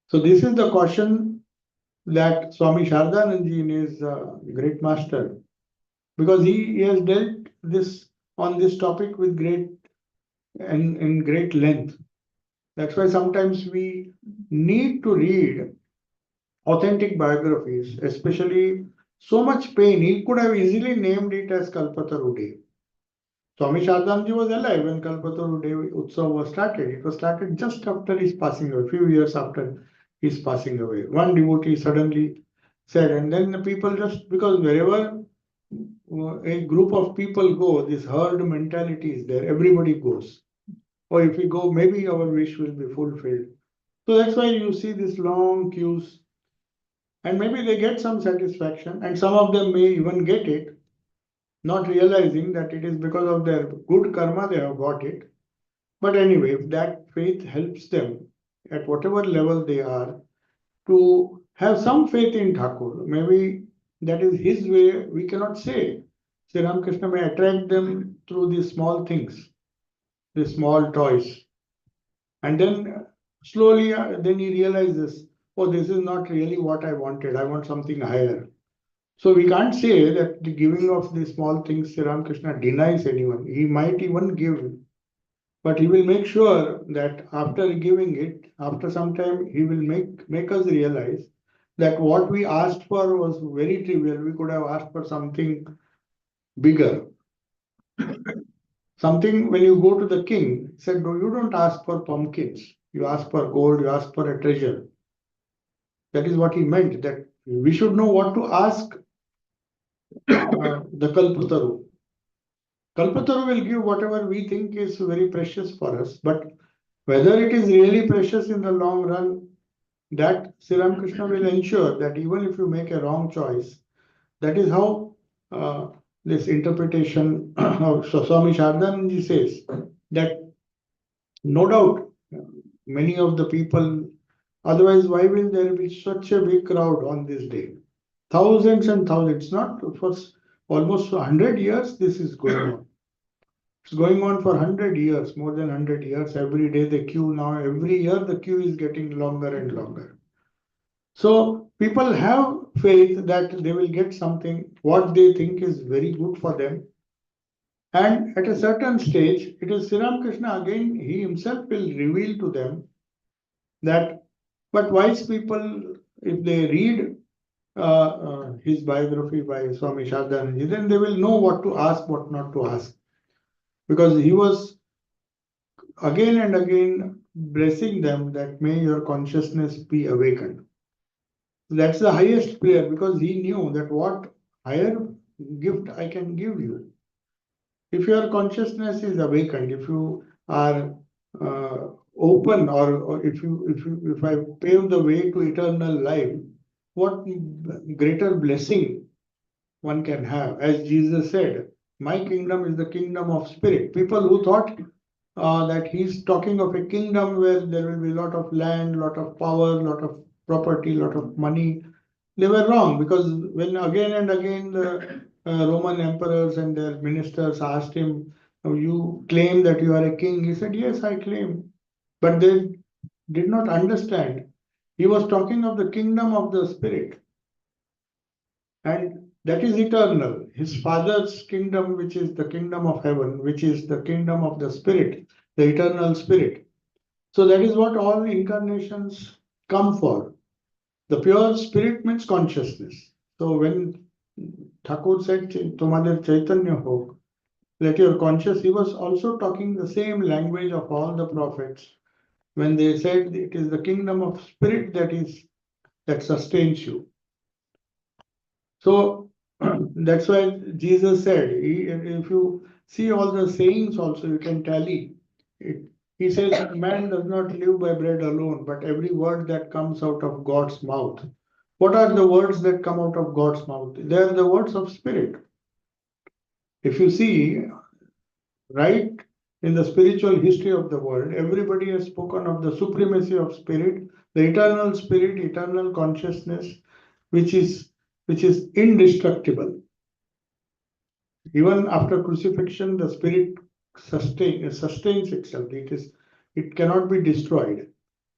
So this is the caution that Swami Sarvasthananda in his great master, because he has dealt this on this topic with great and in great length. That's why sometimes we need to read authentic biographies, especially so much pain. He could have easily named it as Kalpataru Day. Swami Sarvasthananda was alive when Kalpataru Day Utsav was started. It was started just after his passing away, a few years after his passing away. One devotee suddenly said, and then the people just, because wherever a group of people go, this herd mentality is there, everybody goes. Or if we go, maybe our wish will be fulfilled. So that's why you see these long queues And maybe they get some satisfaction, and some of them may even get it, not realizing that it is because of their good karma they have got it. But anyway, if that faith helps them at whatever level they are to have some faith in Thakur, maybe that is his way, we cannot say. Sri Ramakrishna may attract them through these small things, these small toys. And then slowly, then he realizes, oh, this is not really what I wanted. I want something higher. So we can't say that the giving of these small things, Sri Ramakrishna denies anyone. He might even give, but he will make sure that after giving it, after some time, he will make us realize that what we asked for was very trivial. We could have asked for something bigger. Something when you go to the king, he said, no, you don't ask for pumpkins. You ask for gold, you ask for a treasure. That is what he meant, that we should know what to ask the Kalpataru. Kalpataru will give whatever we think is very precious for us, but whether it is really precious in the long run, that Sri Ramakrishna will ensure that even if you make a wrong choice, that is how this interpretation of Swami Sarvasthananda says that no doubt many of the people, otherwise why will there be such a big crowd on this day? Thousands and thousands, not for almost 100 years this is going on. It's going on for 100 years, more than 100 years. Every day the queue now, every year the queue is getting longer and longer. So people have faith that they will get something, what they think is very good for them. And at a certain stage, it is Sri Ramakrishna again, he himself will reveal to them that, but wise people, if they read his biography by Swami Sarvasthananda, then they will know what to ask, what not to ask. Because he was again and again blessing them that may your consciousness be awakened. That's the highest prayer, because he knew that what higher gift I can give you. If your consciousness is awakened, if you are open, or if I pave the way to eternal life, what greater blessing one can have. As Jesus said, my kingdom is the kingdom of spirit. People who thought that he's talking of a kingdom where there will be a lot of land, lot of power, lot of property, lot of money, they were wrong, because when again and again the Roman emperors and their ministers asked him, "Oh, you claim that you are a king?" He said, yes, I claim. But they did not understand. He was talking of the kingdom of the spirit. And that is eternal. His father's kingdom, which is the kingdom of heaven, which is the kingdom of the spirit, the eternal spirit. So that is what all incarnations come for. The pure spirit means consciousness. So when Thakur said, Tomader Chaitanya ho, let your conscious, he was also talking the same language of all the prophets when they said it is the kingdom of spirit that sustains you. So that's why Jesus said, if you see all the sayings also, you can tally it. He says, man does not live by bread alone, but every word that comes out of God's mouth. What are the words that come out of God's mouth? They are the words of spirit. If you see, right in the spiritual history of the world, everybody has spoken of the supremacy of spirit, the eternal spirit, eternal consciousness, which is indestructible. Even after crucifixion, the spirit sustains itself. It cannot be destroyed.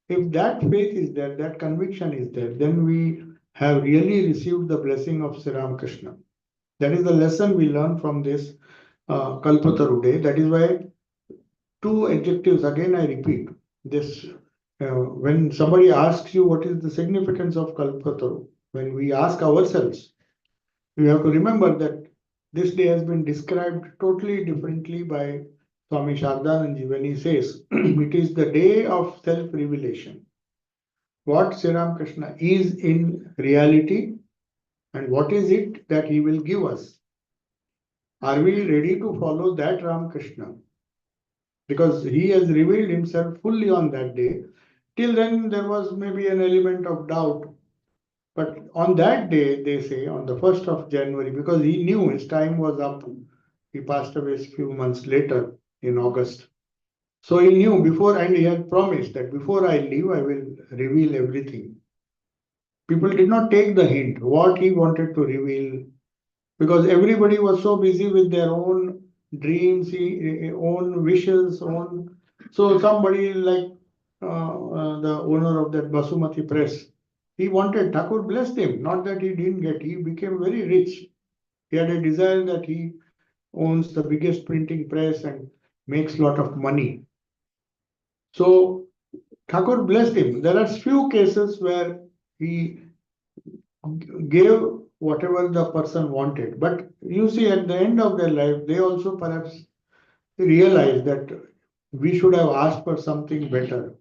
If that faith is there, that conviction is there, then we have really received the blessing of Sri Ramakrishna. That is the lesson we learn from this Kalpataru day. That is why two adjectives, again I repeat, this when somebody asks you what is the significance of Kalpataru, when we ask ourselves, we have to remember that this day has been described totally differently by Swami Sarvasthananda when he says, it is the day of self-revelation. What Sri Ramakrishna is in reality and what is it that he will give us. Are we ready to follow that Ramakrishna? Because he has revealed himself fully on that day. Till then, there was maybe an element of doubt. But on that day, they say, on the 1st of January, because he knew his time was up, he passed away a few months later in August. So he knew before, and he had promised that before I leave, I will reveal everything. People did not take the hint, what he wanted to reveal, because everybody was so busy with their own dreams, own wishes, own. So somebody like the owner of that Basumati press, he wanted, Thakur blessed him, not that he didn't get, he became very rich. He had a desire that he owns the biggest printing press and makes a lot of money. So Thakur blessed him. There are few cases where he gave whatever the person wanted. But you see, at the end of their life, they also perhaps realized that we should have asked for something better.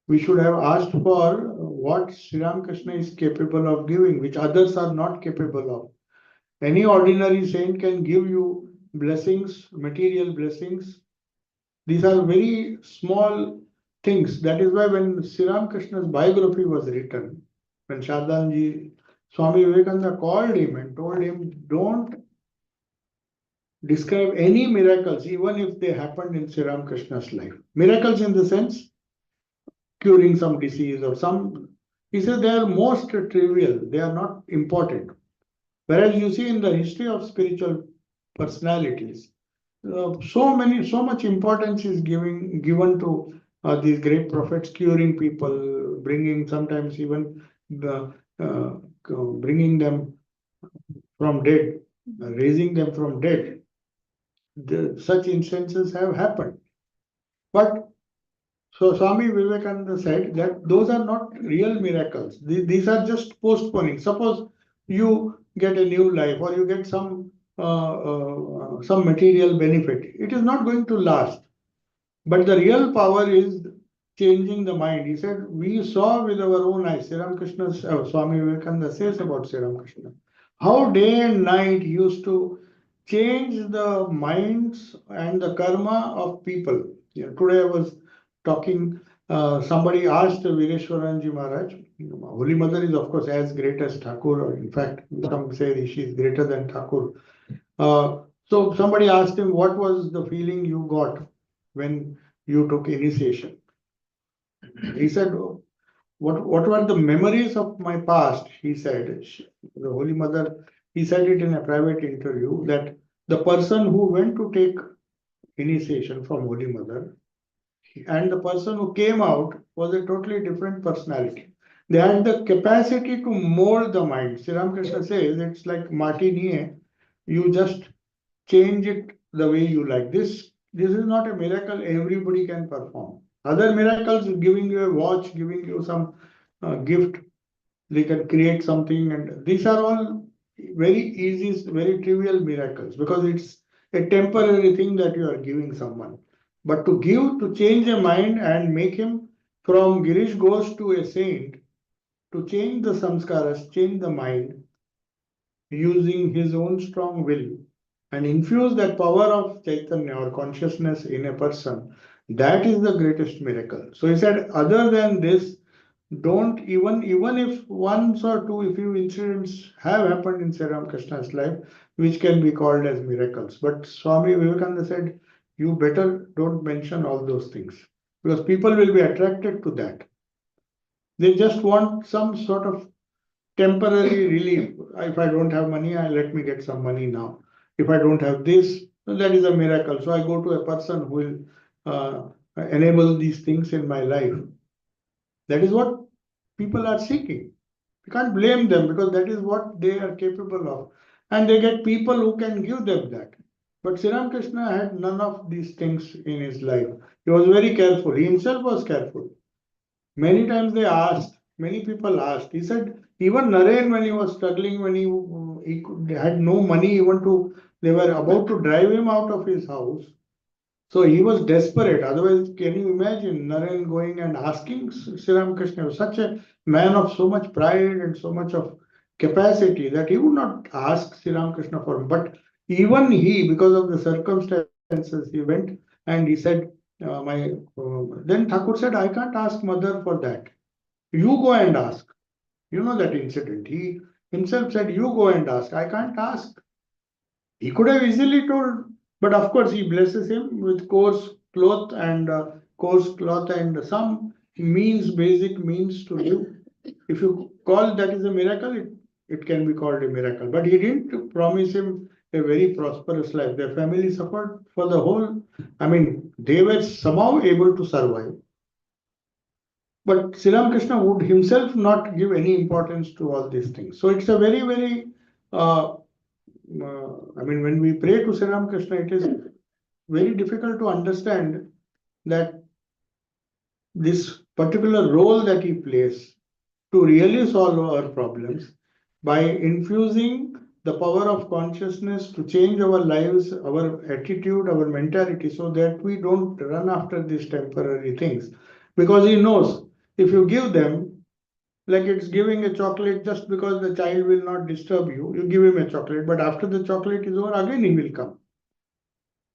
We should have asked for what Sri Ramakrishna is capable of giving, which others are not capable of. Any ordinary saint can give you blessings, material blessings. These are very small things. That is why when Sri Ramakrishna's biography was written, when Shraddhanji, Swami Vivekananda called him and told him, don't describe any miracles, even if they happened in Sri Ramakrishna's life. Miracles in the sense, curing some disease or some, he said they are most trivial, they are not important. Whereas you see in the history of spiritual personalities, so much importance is given to these great prophets, curing people, bringing sometimes even bringing them from dead, raising them from dead. Such instances have happened. But so Swami Vivekananda said that those are not real miracles. These are just postponing. Suppose you get a new life or you get some material benefit. It is not going to last. But the real power is changing the mind. He said, we saw with our own eyes, Sri Ramakrishna, Swami Vivekananda says about Sri Ramakrishna, how day and night he used to change the minds and the karma of people. Today I was talking, somebody asked Vireshwaranji Maharaj, Holy Mother is of course as great as Thakur, or in fact, some say she is greater than Thakur. So somebody asked him, what was the feeling you got when you took initiation? He said, what were the memories of my past? He said, the Holy Mother, he said it in a private interview that the person who went to take initiation from Holy Mother and the person who came out was a totally different personality. They had the capacity to mold the mind. Sri Ramakrishna says it's like martini, you just change it the way you like. This is not a miracle everybody can perform. Other miracles, giving you a watch, giving you some gift, they can create something, and these are all very easy, very trivial miracles because it's a temporary thing that you are giving someone. But to give, to change a mind and make him from Girish Ghosh to a saint, to change the samskaras, change the mind, using his own strong will and infuse that power of Chaitanya or consciousness in a person, that is the greatest miracle. So he said, other than this, don't even if once or two, if few incidents have happened in Sri Ramakrishna's life, which can be called as miracles. But Swami Vivekananda said, you better don't mention all those things because people will be attracted to that. They just want some sort of temporary relief. If I don't have money, let me get some money now. If I don't have this, that is a miracle. So I go to a person who will enable these things in my life. That is what people are seeking. You can't blame them because that is what they are capable of. And they get people who can give them that. But Sri Ramakrishna had none of these things in his life. He was very careful. He himself was careful. Many times they asked, many people asked. He said, even Naren, when he was struggling, when he had no money, even to, they were about to drive him out of his house. So he was desperate. Otherwise, can you imagine Naren going and asking Sri Ramakrishna, such a man of so much pride and so much of capacity that he would not ask Sri Ramakrishna for him. But even he, because of the circumstances, he went and he said, then Thakur said, I can't ask mother for that. You go and ask. You know that incident. He himself said, "You go and ask." I can't ask. He could have easily told, but of course he blesses him with coarse cloth and some means, basic means to live. If you call that is a miracle, it can be called a miracle. But he didn't promise him a very prosperous life. Their family suffered for the whole. I mean, they were somehow able to survive. But Sri Ramakrishna would himself not give any importance to all these things. So it's a very, very I mean, when we pray to Sri Ramakrishna, it is very difficult to understand that this particular role that he plays to really solve our problems by infusing the power of consciousness to change our lives, our attitude, our mentality, so that we don't run after these temporary things. Because he knows if you give them, like it's giving a chocolate just because the child will not disturb you, you give him a chocolate, but after the chocolate is over, again he will come.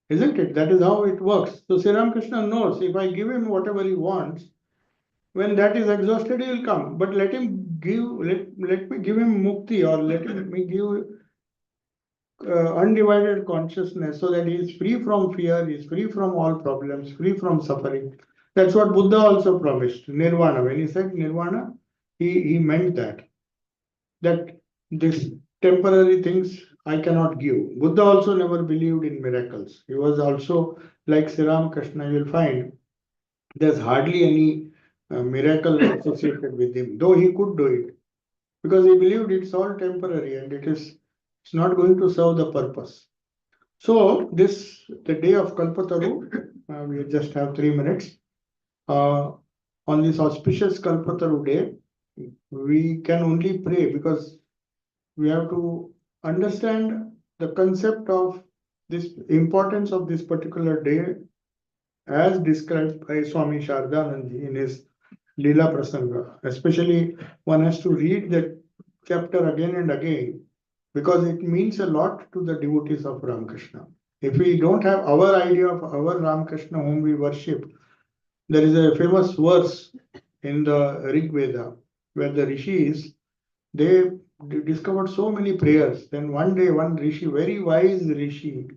Isn't it? That is how it works. So Sri Ramakrishna knows if I give him whatever he wants, when that is exhausted, he will come. But let me give him mukti, or me give undivided consciousness so that he is free from fear, he is free from all problems, free from suffering. That's what Buddha also promised, nirvana. When he said nirvana, he meant that these temporary things I cannot give. Buddha also never believed in miracles. He was also like Sri Ramakrishna. You will find there's hardly any miracle associated with him, though he could do it, because he believed it's all temporary and it's not going to serve the purpose. So the day of Kalpataru, we just have 3 minutes. On this auspicious Kalpataru day, we can only pray, because we have to understand the concept of this importance of this particular day as described by Swami Sarvasthananda in his Leela Prasanga. Especially one has to read that chapter again and again, because it means a lot to the devotees of Ramakrishna. If we don't have our idea of our Ramakrishna whom we worship, there is a famous verse in the Rig Veda where the rishis, they discovered so many prayers. Then one day, one rishi, very wise rishi,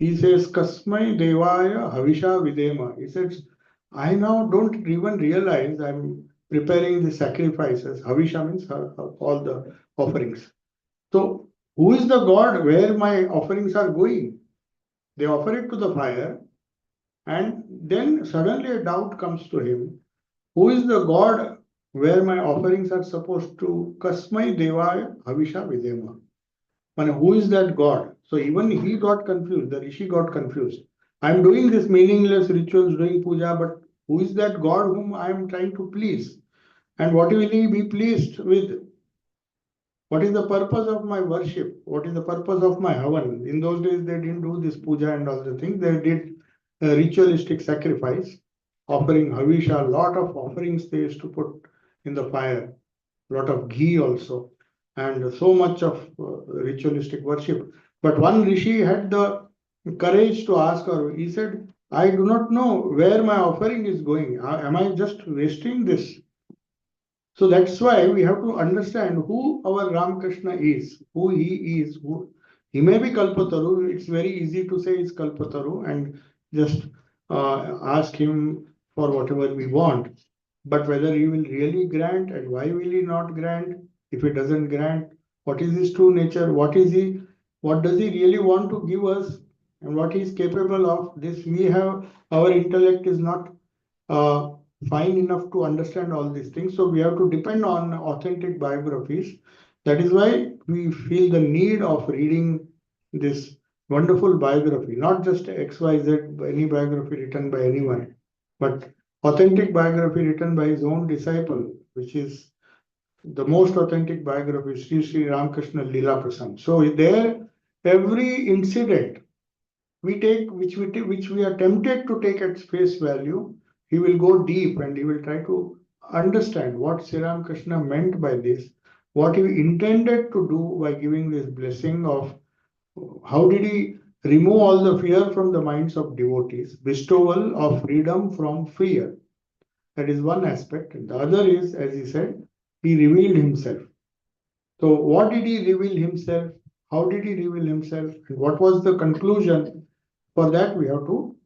he says, Kasmai Devaya Havisha Videma. He says, I now don't even realize I'm preparing the sacrifices. Havisha means all the offerings. So, who is the God where my offerings are going? They offer it to the fire, and then suddenly a doubt comes to him. Who is the God where my offerings are supposed to? Kasmai Devaya Havisha Videma. Who is that God? So even he got confused, the rishi got confused. I'm doing this meaningless rituals, doing puja, but who is that God whom I am trying to please? And what will he be pleased with? What is the purpose of my worship? What is the purpose of my havan? In those days, they didn't do this puja and all the things. They did a ritualistic sacrifice, offering havisha, a lot of offerings they used to put in the fire, a lot of ghee also, and so much of ritualistic worship. But one rishi had the courage to ask her. He said, I do not know where my offering is going. Am I just wasting this? So that's why we have to understand who our Ramakrishna is, who he is. He may be Kalpataru. It's very easy to say it's Kalpataru and just ask him for whatever we want. But whether he will really grant and why will he not grant? If he doesn't grant, what is his true nature? What does he really want to give us, and what he is capable of? This we have, our intellect is not fine enough to understand all these things. So we have to depend on authentic biographies. That is why we feel the need of reading this wonderful biography, not just XYZ, any biography written by anyone, but authentic biography written by his own disciple, which is the most authentic biography, Sri Ramakrishna Leela Prasanga. So there, every incident we take, which we are tempted to take at face value, he will go deep and he will try to understand what Sri Ramakrishna meant by this, what he intended to do by giving this blessing of how did he remove all the fear from the minds of devotees, bestowal of freedom from fear. That is one aspect. And the other is, as he said, he revealed himself. So what did he reveal himself? How did he reveal himself? And what was the conclusion? For that, we have to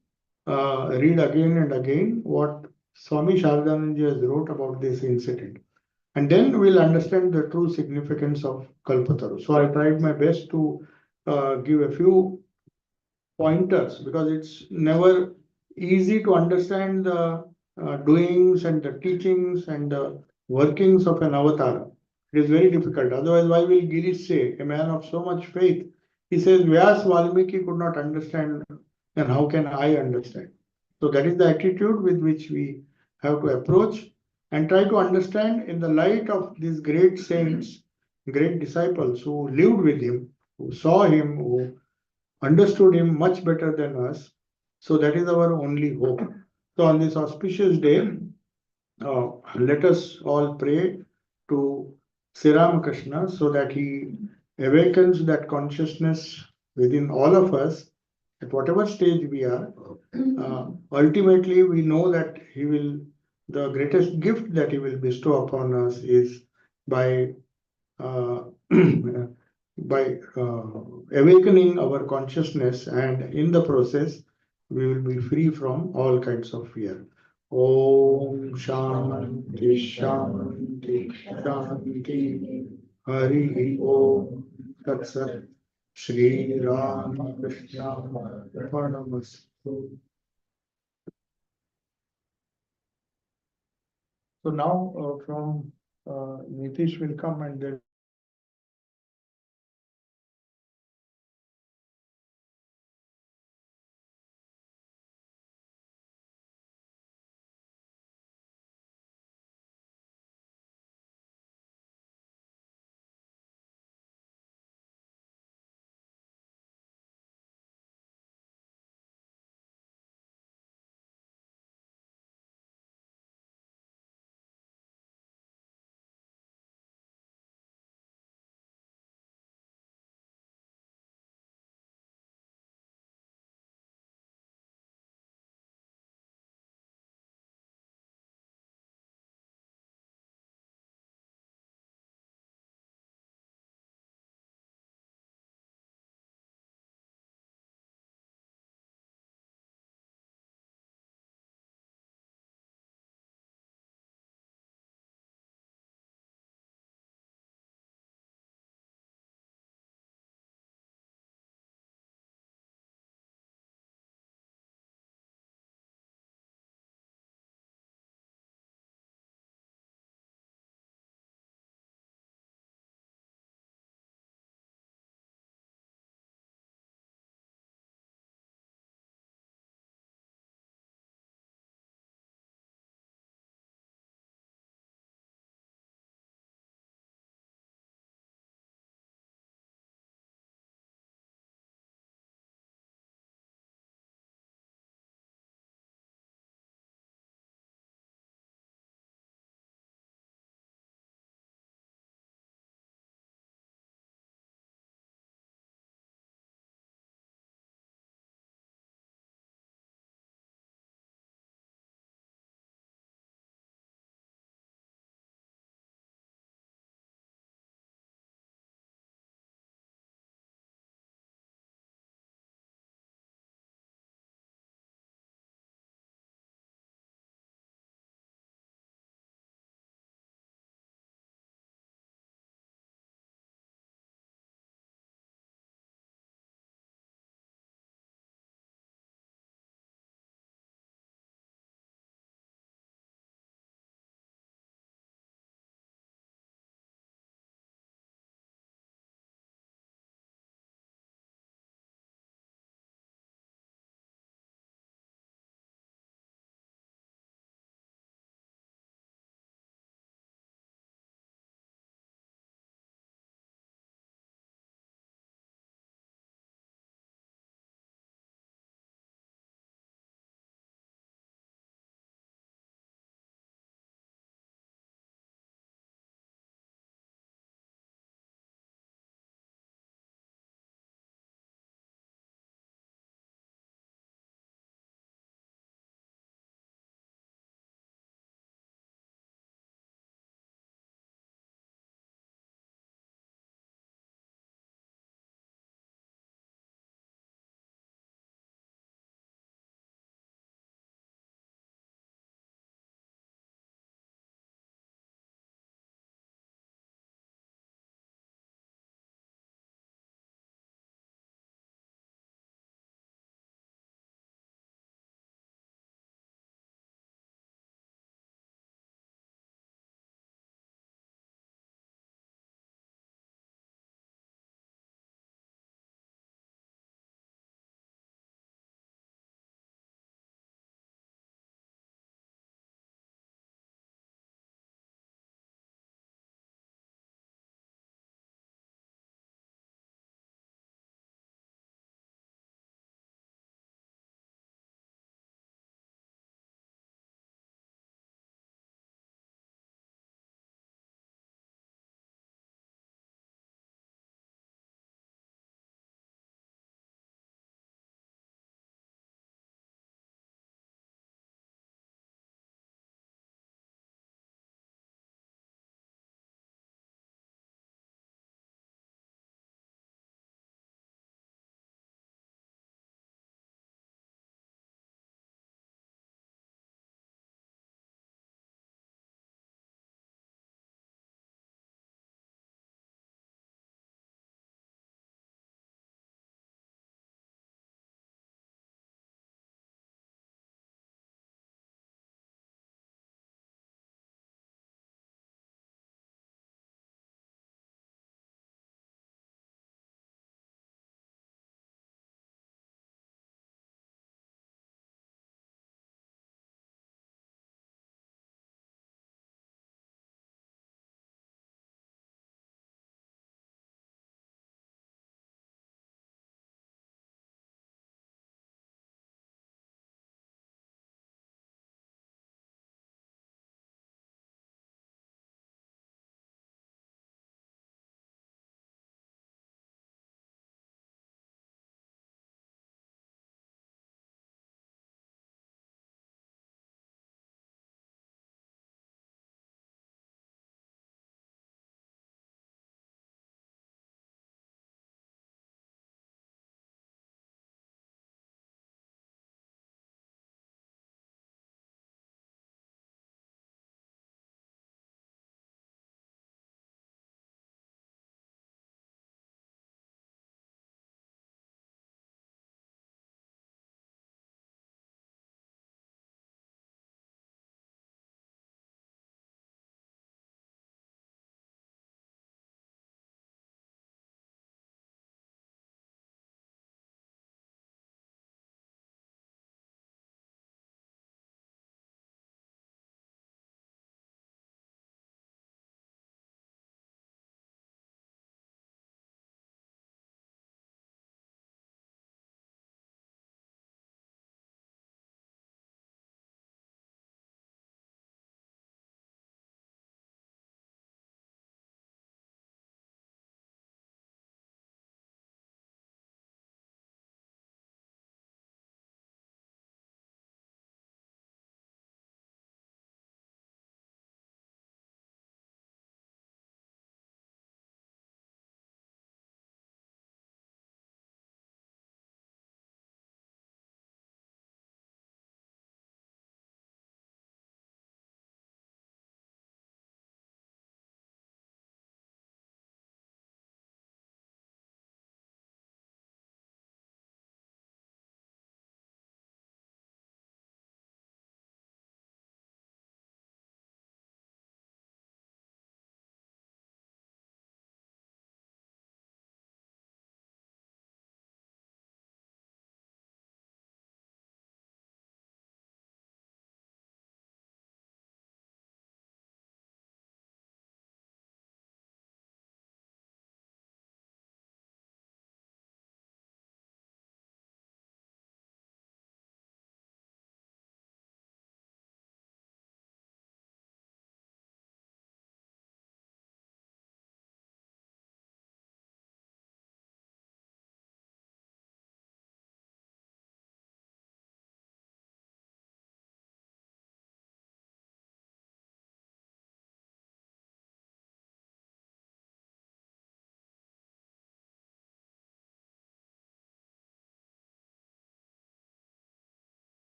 read again and again what Swami Sarvasthananda has wrote about this incident. And then we'll understand the true significance of Kalpataru. So I tried my best to give a few pointers because it's never easy to understand the doings and the teachings and the workings of an avatar. It is very difficult. Otherwise, why will Girish say, a man of so much faith? He says, Vyas Valmiki could not understand, then how can I understand? So that is the attitude with which we have to approach and try to understand in the light of these great saints, great disciples who lived with him, who saw him, who understood him much better than us. So that is our only hope. So on this auspicious day, let us all pray to Sri Ramakrishna so that he awakens that consciousness within all of us at whatever stage we are. Ultimately, we know that he will, the greatest gift that he will bestow upon us is by uh, by awakening our consciousness, and in the process, we will be free from all kinds of fear. Om Shanti Shanti Shanti Hari Om Tat Sat Shri Ramakrishna Paramastu. So now from Nitish will come and then